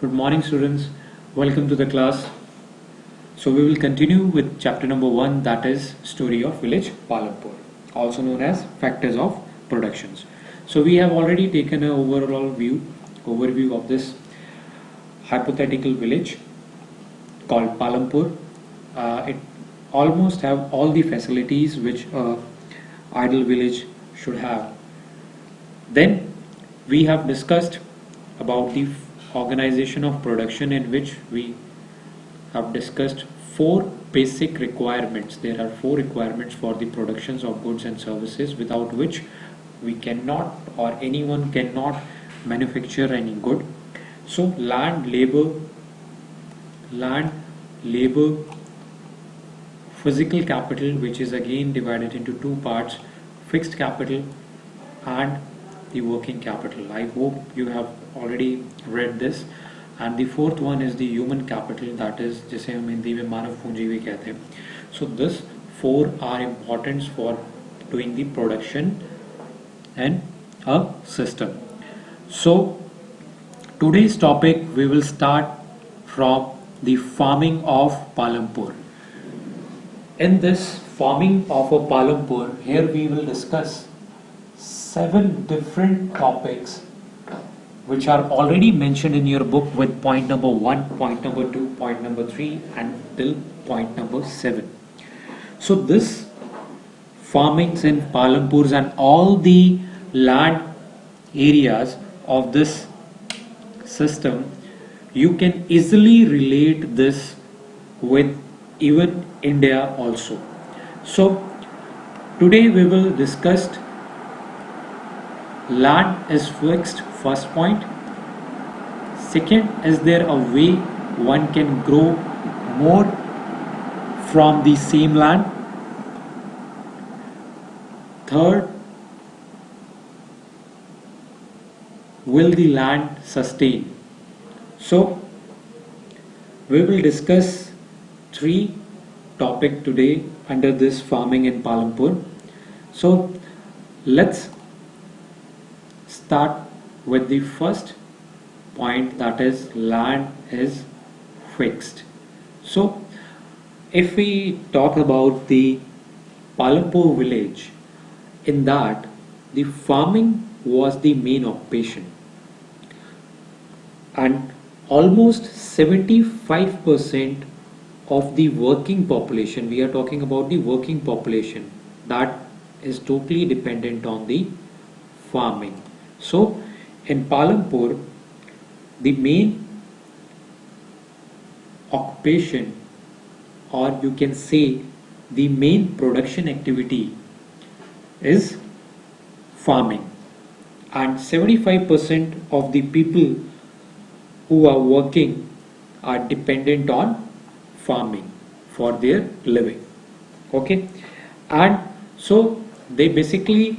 Good morning, students. Welcome to the class. So, we will continue with chapter number 1, that is Story of Village Palampur, also known as Factors of Productions. So, we have already taken an overview of this hypothetical village called Palampur. It almost have all the facilities which a ideal village should have. Then we have discussed about the organization of production, in which we have discussed four basic requirements. There are four requirements for the productions of goods and services without which we cannot or anyone cannot manufacture any good. So land, labor, physical capital, which is again divided into two parts, fixed capital and the working capital. I hope you have already read this. And the fourth one is the human capital, that is जिसे हम हिंदी में मानव पूंजी भी कहते हैं. So this four are important for doing the production and a system. So today's topic we will start from the farming of Palampur. In this farming of a Palampur, here we will discuss seven different topics which are already mentioned in your book with point number 1, point number 2, point number 3 and till point number 7. So this farmings in Palampurs and all the land areas of this system, you can easily relate this with even India also. So today we will discuss land is fixed, first point. Second, is there a way one can grow more from the same land? Third, will the land sustain? So we will discuss three topics today under this farming in Palampur. So let's start with the first point, that is land is fixed. So if we talk about the Palampur village, in that the farming was the main occupation and almost 75% of the working population, we are talking about the working population, that is totally dependent on the farming. So in Palampur, the main occupation, or you can say the main production activity, is farming, and 75% of the people who are working are dependent on farming for their living. Okay, and so they basically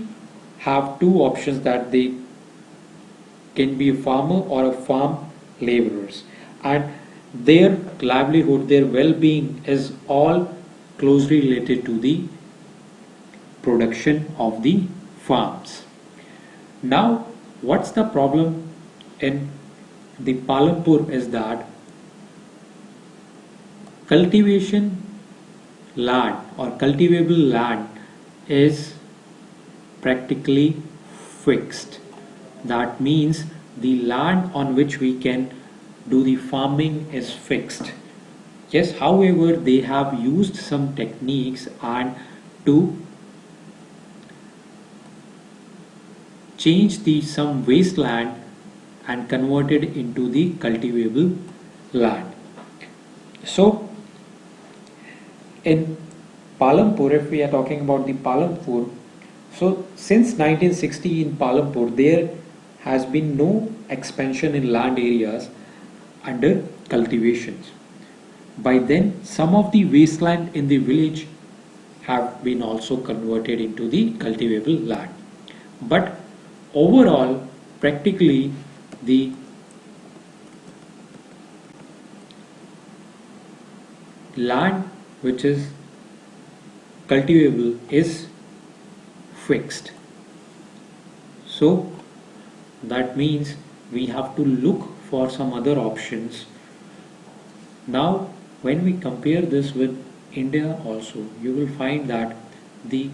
have two options, that they can be a farmer or a farm laborers, and their livelihood, their well-being is all closely related to the production of the farms. Now what's the problem in the Palampur is that cultivation land or cultivable land is practically fixed. That means the land on which we can do the farming is fixed. Yes, however, they have used some techniques and to change the some wasteland and convert it into the cultivable land. So in Palampur, if we are talking about the Palampur, so since 1960 in Palampur, there has been no expansion in land areas under cultivations. By then, some of the wasteland in the village have been also converted into the cultivable land. But overall, practically the land which is cultivable is fixed. So that means we have to look for some other options. Now, when we compare this with India also, you will find that the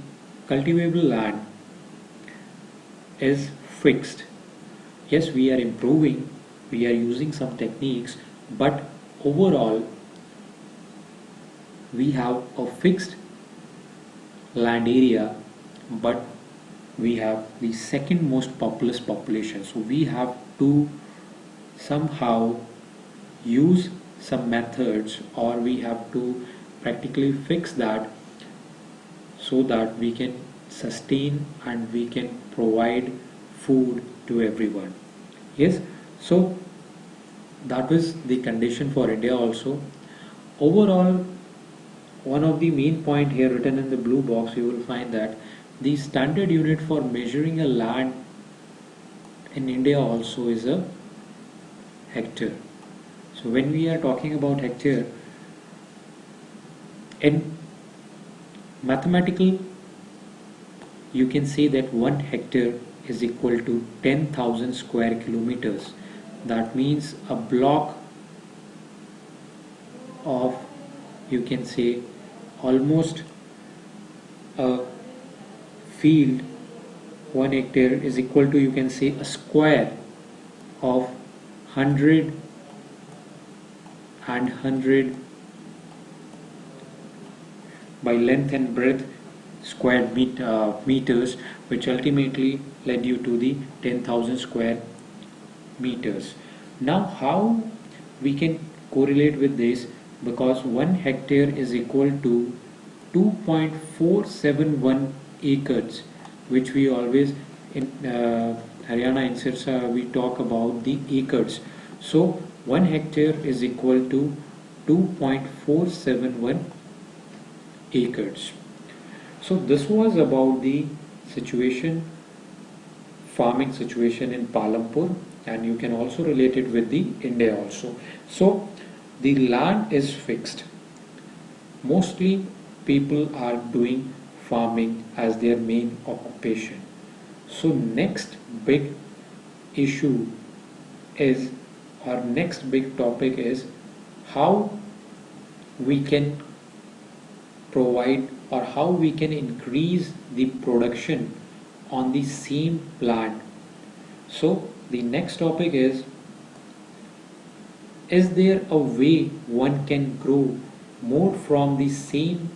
cultivable land is fixed. Yes, we are improving, we are using some techniques, but overall we have a fixed land area, but we have the second most populous population. So we have to somehow use some methods, or we have to practically fix that so that we can sustain and we can provide food to everyone. Yes, so that was the condition for India also. Overall, one of the main point here written in the blue box, you will find that the standard unit for measuring a land in India also is a hectare. So when we are talking about hectare, in mathematical, you can say that 1 hectare is equal to 10,000 square kilometers. That means a block of, you can say, almost a field. 1 hectare is equal to, you can say, a square of 100 and 100 by length and breadth square meters, which ultimately led you to the 10,000 square meters. Now, how we can correlate with this? Because 1 hectare is equal to 2.471 acres, which we always in Haryana in Sirsa we talk about the acres. So 1 hectare is equal to 2.471 acres. So this was about the situation, farming situation in Palampur, and you can also relate it with the India also. So the land is fixed. Mostly people are doing farming as their main occupation. So next big issue is, our next big topic is how we can provide or how we can increase the production on the same land. So the next topic is there a way one can grow more from the same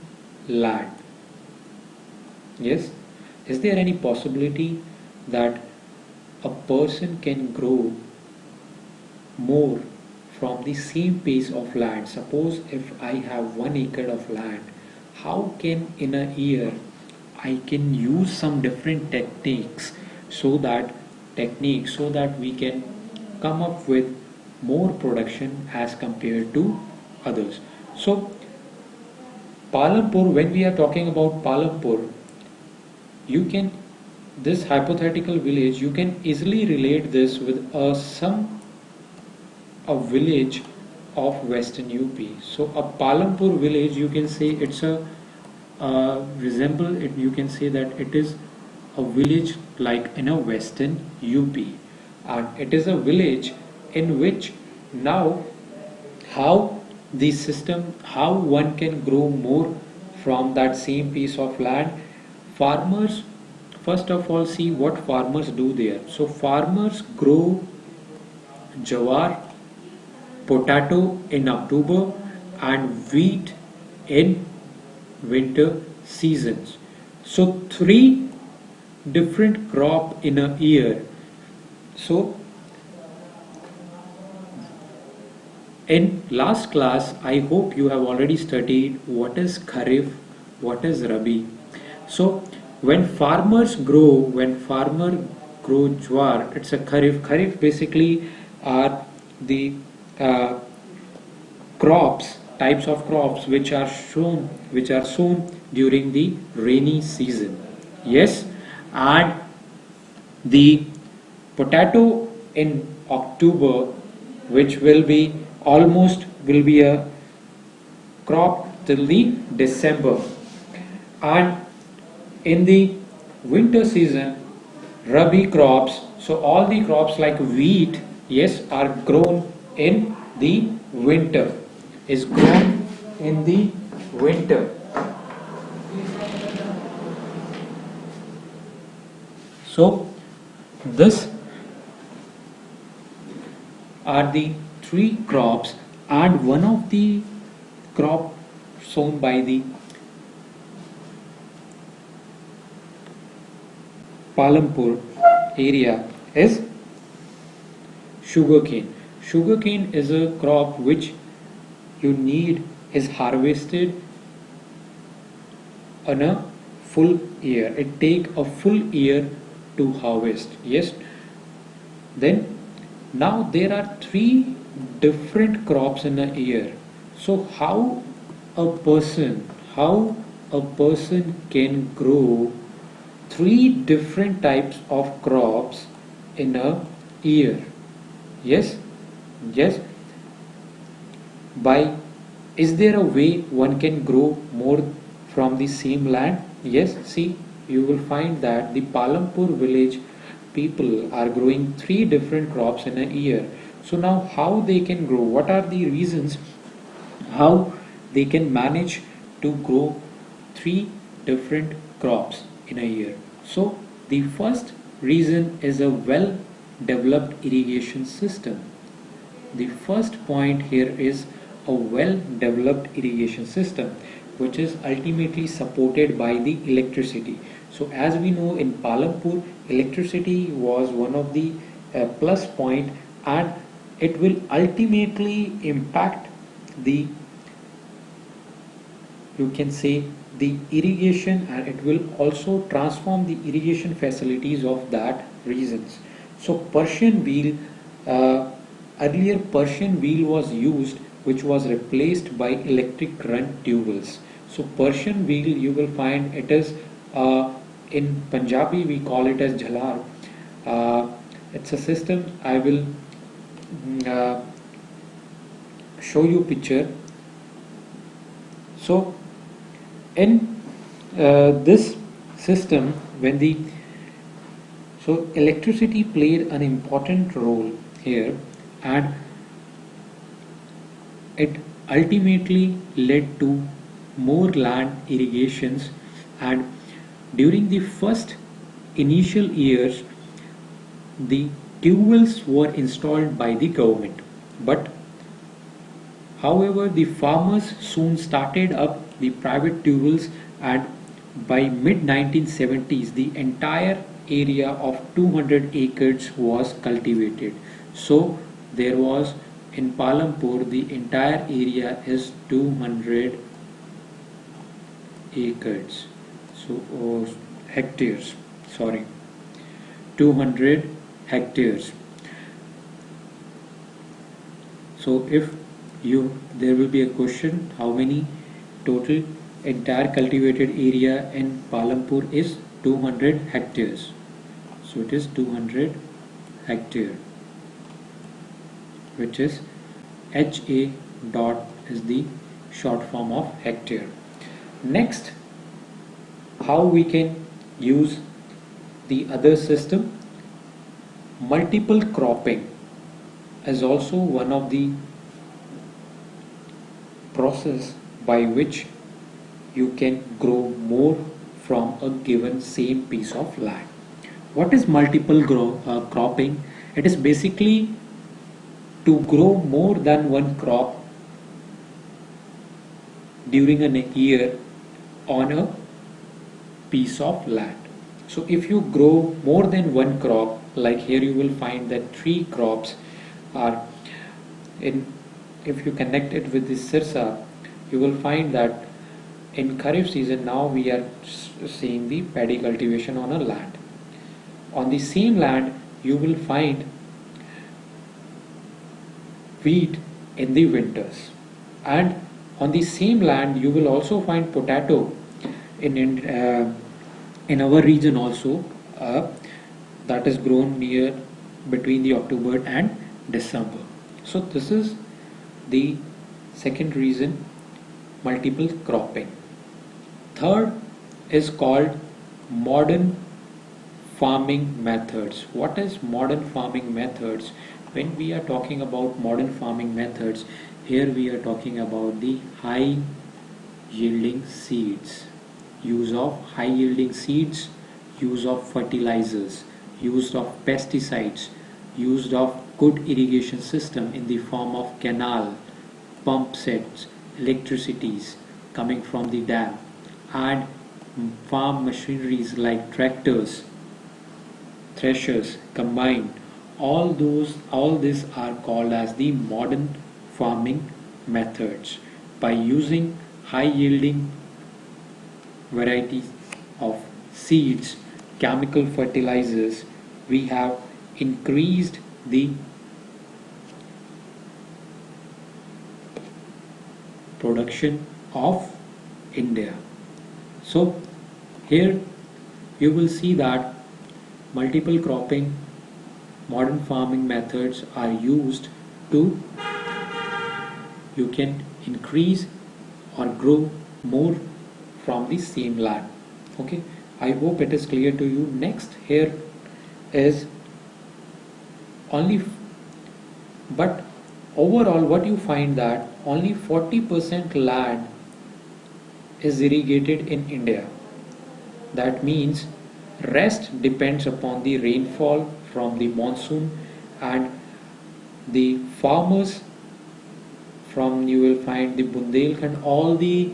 land? Yes, is there any possibility that a person can grow more from the same piece of land? Suppose if I have 1 acre of land, how can in a year I can use some different techniques so that we can come up with more production as compared to others. So Palampur, when we are talking about Palampur, you can, this hypothetical village, you can easily relate this with a village of Western UP. So a Palampur village, you can say it's a resemble it. You can say that it is a village like in a Western UP, and it is a village in which now how the system, how one can grow more from that same piece of land. Farmers, first of all, see what farmers do there. So farmers grow jawar, potato in October, and wheat in winter seasons. So three different crop in a year. So in last class, I hope you have already studied what is Kharif, what is Rabi. So when farmer grow jwar, it's a Kharif. Kharif basically are the uh, crops, types of crops which are sown during the rainy season. Yes, and the potato in October, which will be a crop till the December, and in the winter season, Rabi crops. So all the crops like wheat yes, are grown in the winter, is grown in the winter. So this are the three crops, and one of the crop sown by the Palampur area is sugarcane. Sugarcane is a crop which you need is harvested on a full year. It take a full year to harvest. Yes. Then now there are three different crops in a year. So how a person can grow three different types of crops in a year? Yes, yes. By is there a way one can grow more from the same land? Yes, see, you will find that the Palampur village people are growing three different crops in a year. So now how they can grow? What are the reasons how they can manage to grow three different crops in a year? So the first reason is a well developed irrigation system. The first point here is a well developed irrigation system which is ultimately supported by the electricity. So as we know, in Palampur, electricity was one of the plus point, and it will ultimately impact the, you can say, the irrigation, and it will also transform the irrigation facilities of that regions. So Persian wheel, uh, earlier Persian wheel was used, which was replaced by electric current tube wells. So Persian wheel, you will find it is, in Punjabi we call it as jhalar. It's a system. I will uh, show you picture. So in this system, when the, so electricity played an important role here, and it ultimately led to more land irrigations. And during the first initial years, the tube wells were installed by the government, but however, the farmers soon started up the private tube wells, and by mid 1970s, the entire area of 200 acres was cultivated. So there was, in Palampur, the entire area is 200 acres. So hectares. Sorry, 200 hectares. So if there will be a question, how many total entire cultivated area in Palampur is 200 hectares. So it is 200 hectare, which is HA dot is the short form of hectare. Next, how we can use the other system? Multiple cropping is also one of the process by which you can grow more from a given same piece of land. What is multiple cropping? It is basically to grow more than one crop during a year on a piece of land. So if you grow more than one crop, like here you will find that three crops are in, if you connect it with the Sirsa, you will find that in Kharif season now we are seeing the paddy cultivation on a land. On the same land you will find wheat in the winters, and on the same land you will also find potato in our region also, uh, that is grown near between the October and December. So this is the second reason, multiple cropping. Third is called modern farming methods. What is modern farming methods? when we are talking about modern farming methods, here we are talking about the high yielding seeds, use of high yielding seeds, use of fertilizers, use of pesticides, use of good irrigation system in the form of canal, pump sets, electricities coming from the dam, and farm machineries like tractors, threshers combined. All these are called as the modern farming methods. By using high yielding varieties of seeds, chemical fertilizers, we have increased the production of India. So here you will see that multiple cropping modern farming methods are used to, you can increase or grow more from the same land. Okay, I hope it is clear to you. Next here is only, but overall what you find that only 40% land is irrigated in India. That means rest depends upon the rainfall from the monsoon, and the farmers from, you will find the Bundelkhand, all the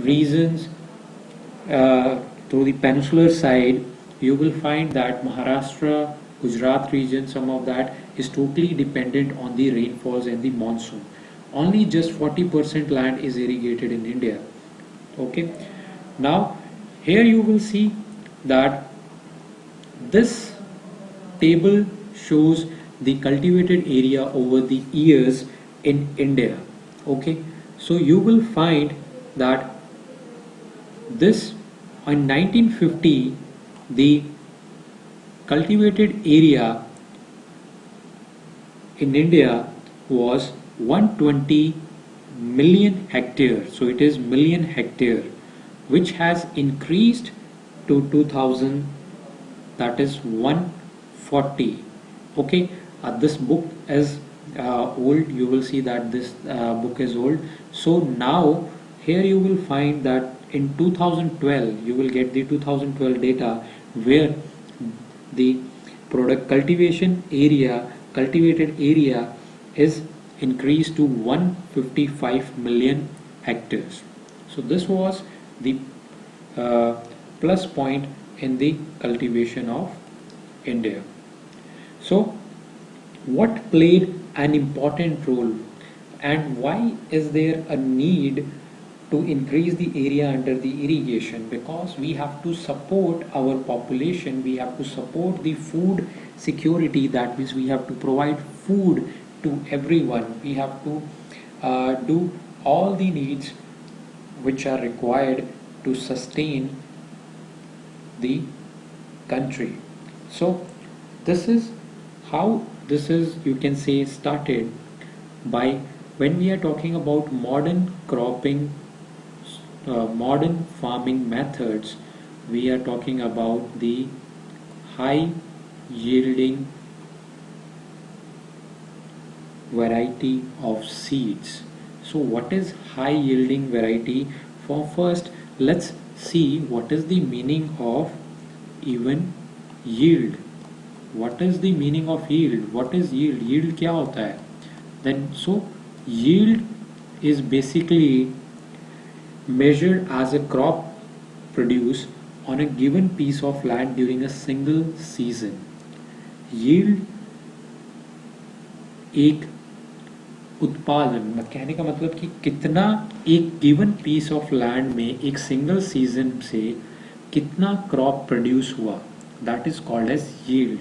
regions through the peninsular side, you will find that Maharashtra, Gujarat region, some of that is totally dependent on the rainfalls and the monsoon. Only just 40% land is irrigated in India. Okay, now here you will see that this table shows the cultivated area over the years in India. Okay, so you will find that this, in 1950, the cultivated area in India was 120 million hectares. So it is million hectare, which has increased to 2000, that is 140. Okay, this book is old. You will see that this book is old. So now here you will find that in 2012 you will get the 2012 data, where the product cultivated area is increased to 155 million hectares. So this was the plus point in the cultivation of India. So what played an important role, and why is there a need to increase the area under the irrigation? Because we have to support our population, we have to support the food security. That means we have to provide food to everyone, we have to do all the needs which are required to sustain the country. So this is how this is, you can say, started by, when we are talking about modern cropping, modern farming methods, we are talking about the high yielding variety of seeds. So what is high yielding variety? For first, let's see what is the meaning of even yield. What is the meaning of yield? What is yield? Yield क्या होता है? Then so yield is basically measured as a crop produced on a given piece of land during a single season. Yield एक उत्पादन, कहने का मतलब कि कितना एक गिवन पीस ऑफ लैंड में एक सिंगल सीजन से कितना क्रॉप प्रोड्यूस हुआ, that is called as yield.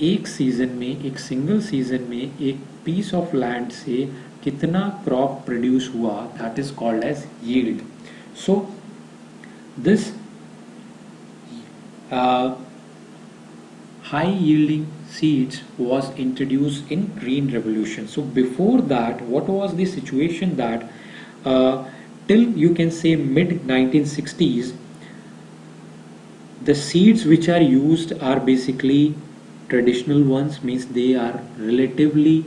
एक सीजन में, एक सिंगल सीजन में एक पीस ऑफ लैंड से कितना क्रॉप प्रोड्यूस हुआ, that is called as yield. So this high yielding seeds was introduced in green revolution. So before that, what was the situation, that till you can say mid 1960s, the seeds which are used are basically traditional ones, means they are relatively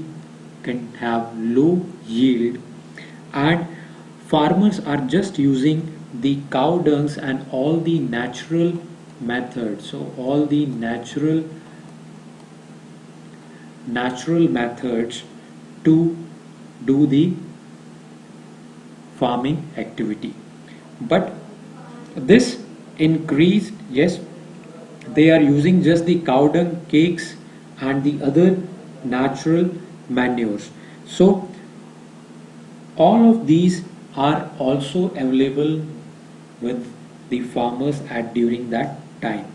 can have low yield, and farmers are just using the cow dungs and all the natural methods. So all the natural methods to do the farming activity. But this increased, yes, they are using just the cow dung cakes and the other natural manures. So all of these are also available with the farmers at during that time.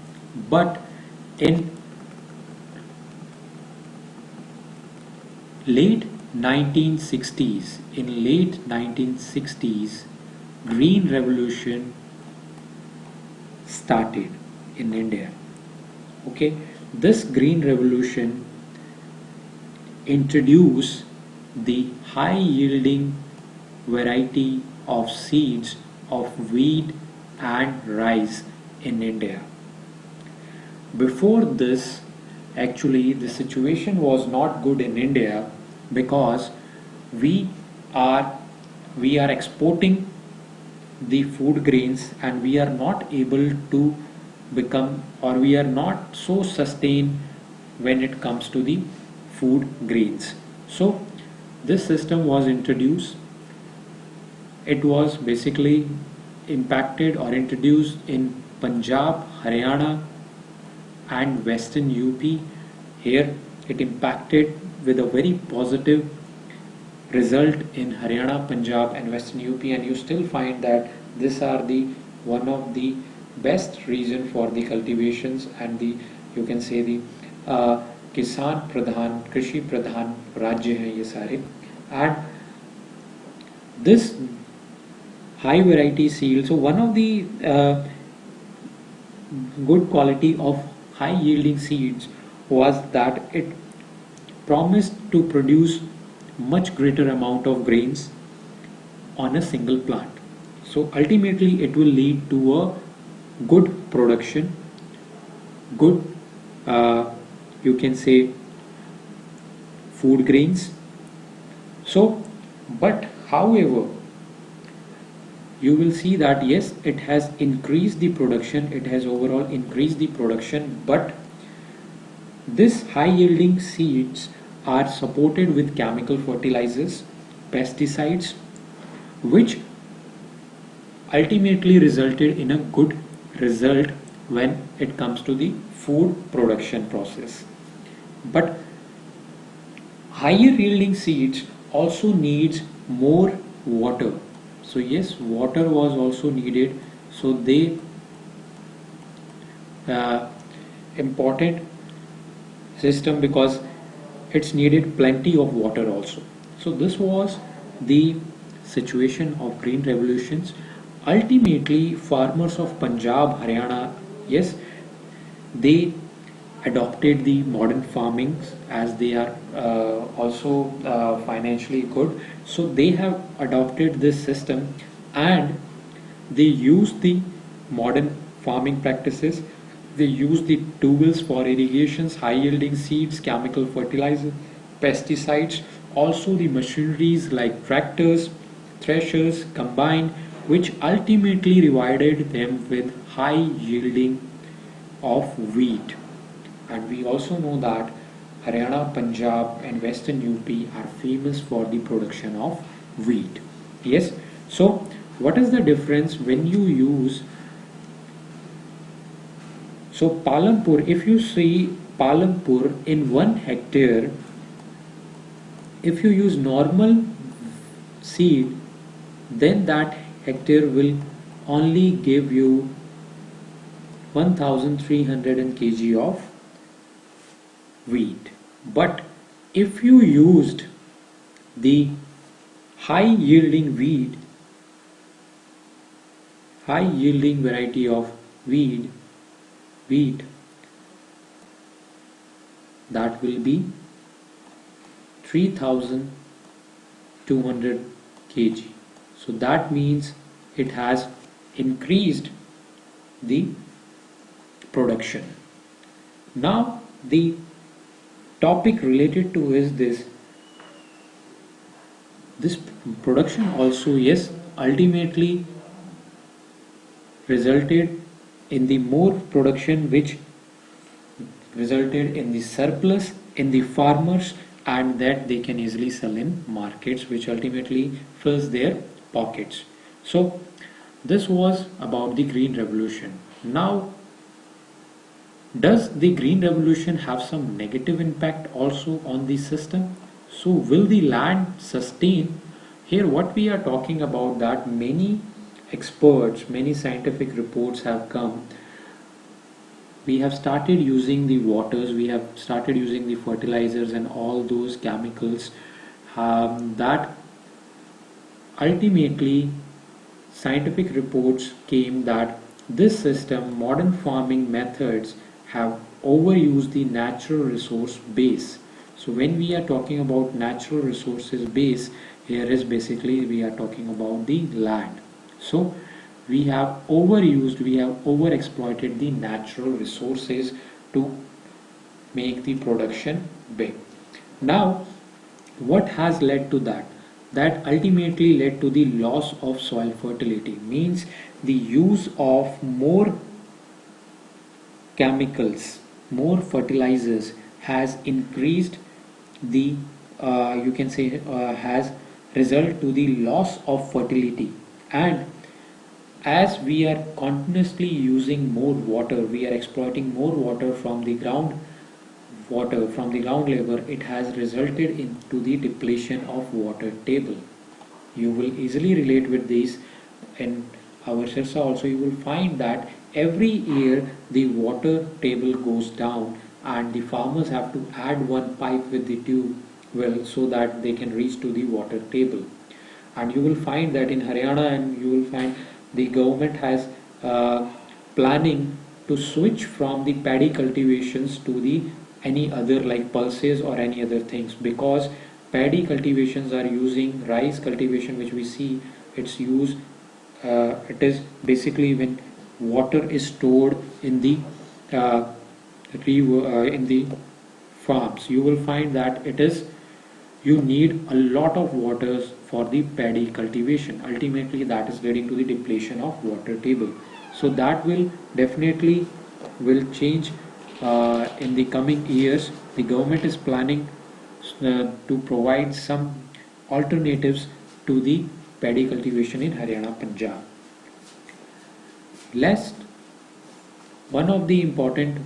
But in late 1960s, in late 1960s, green revolution started in India. Okay, this green revolution introduced the high yielding variety of seeds of wheat and rice in India. Before this, actually, the situation was not good in India because we are we are exporting the food grains and we are not able to become, or we are not so sustained when it comes to the food grains. So this system was introduced. It was basically impacted or introduced in Punjab, Haryana and Western UP. Here it impacted with a very positive result in Haryana, Punjab and Western UP, and you still find that these are the one of the best region for the cultivations and the, you can say the किसान प्रधान कृषि प्रधान राज्य हैं ये सारे. And this high variety seed, so one of the good quality of high yielding seeds was that it promised to produce much greater amount of grains on a single plant. So ultimately it will lead to a good production, good you can say food grains. So but however you will see that yes, it has increased the production, it has overall increased the production, but this high yielding seeds are supported with chemical fertilizers, pesticides, which ultimately resulted in a good result when it comes to the food production process. But higher yielding seeds also needs more water. So yes, water was also needed. So they uh, important system because it's needed plenty of water also. So this was the situation of green revolutions. Ultimately, farmers of Punjab, Haryana, yes, they adopted the modern farming as they are also financially good. So they have adopted this system and they use the modern farming practices. They use the tools for irrigations, high yielding seeds, chemical fertilizer, pesticides, also the machineries like tractors, threshers, combined, which ultimately provided them with high yielding of wheat. And we also know that Haryana, Punjab, and Western UP are famous for the production of wheat. Yes. So, what is the difference when you use? So, Palampur, if you see Palampur in 1 hectare, if you use normal seed, then that hectare will only give you 1300 kg of wheat. But if you used the high yielding wheat, high yielding variety of wheat that will be 3200 kg. So that means it has increased the production. Now the topic related to is this production also, yes, ultimately resulted in the more production, which resulted in the surplus in the farmers, and that they can easily sell in markets, which ultimately fills their pockets. So this was about the green revolution. Now, does the green revolution have some negative impact also on the system? So will the land sustain? Here what we are talking about, that many experts, many scientific reports have come. We have started using the waters, we have started using the fertilizers and all those chemicals, that ultimately scientific reports came that this system, modern farming methods, have overused the natural resource base. So when we are talking about natural resources base, here is basically we are talking about the land. So we have overused, we have overexploited the natural resources to make the production big. Now, what has led to that? That ultimately led to the loss of soil fertility, means the use of more chemicals, more fertilizers has increased the, you can say, has result to the loss of fertility. And as we are continuously using more water, we are exploiting more water from the ground, water from the ground level, it has resulted into the depletion of water table. You will easily relate with these. In our Sirsa also you will find that every year the water table goes down, and the farmers have to add one pipe with the tube well so that they can reach to the water table. And you will find that in Haryana, and you will find the government has planning to switch from the paddy cultivations to the any other like pulses or any other things, because paddy cultivations are using rice cultivation, which we see it's used, it is basically when water is stored in the uh, in the farms. You will find that it is, you need a lot of waters for the paddy cultivation. Ultimately that is leading to the depletion of water table. So that will definitely will change in the coming years. The government is planning to provide some alternatives to the paddy cultivation in Haryana, Punjab. Last, one of the important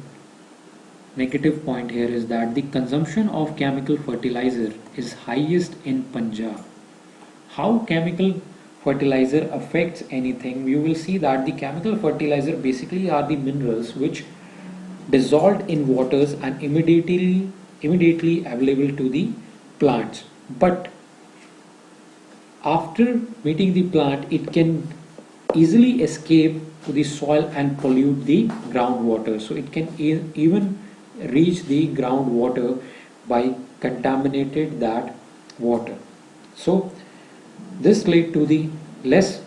negative point here is that the consumption of chemical fertilizer is highest in Punjab. How chemical fertilizer affects anything? You will see that the chemical fertilizer basically are the minerals which dissolved in waters and immediately available to the plants. But after meeting the plant, it can easily escape to the soil and pollute the groundwater. So it can even reach the groundwater by contaminated that water. So this led to the less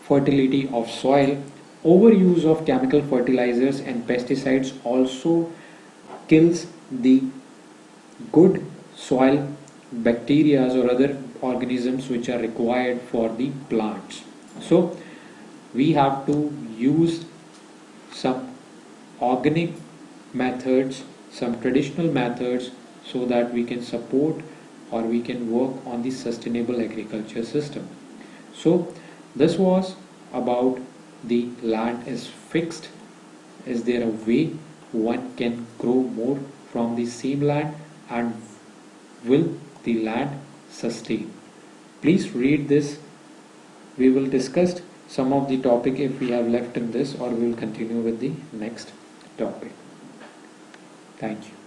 fertility of soil. Overuse of chemical fertilizers and pesticides also kills the good soil bacteria or other organisms which are required for the plants. So we have to use some organic methods, some traditional methods, so that we can support or we can work on the sustainable agriculture system. So this was about the land is fixed. Is there a way one can grow more from the same land, and will the land sustain? Please read this. We will discuss some of the topic if we have left in this, or we will continue with the next topic. Thank you.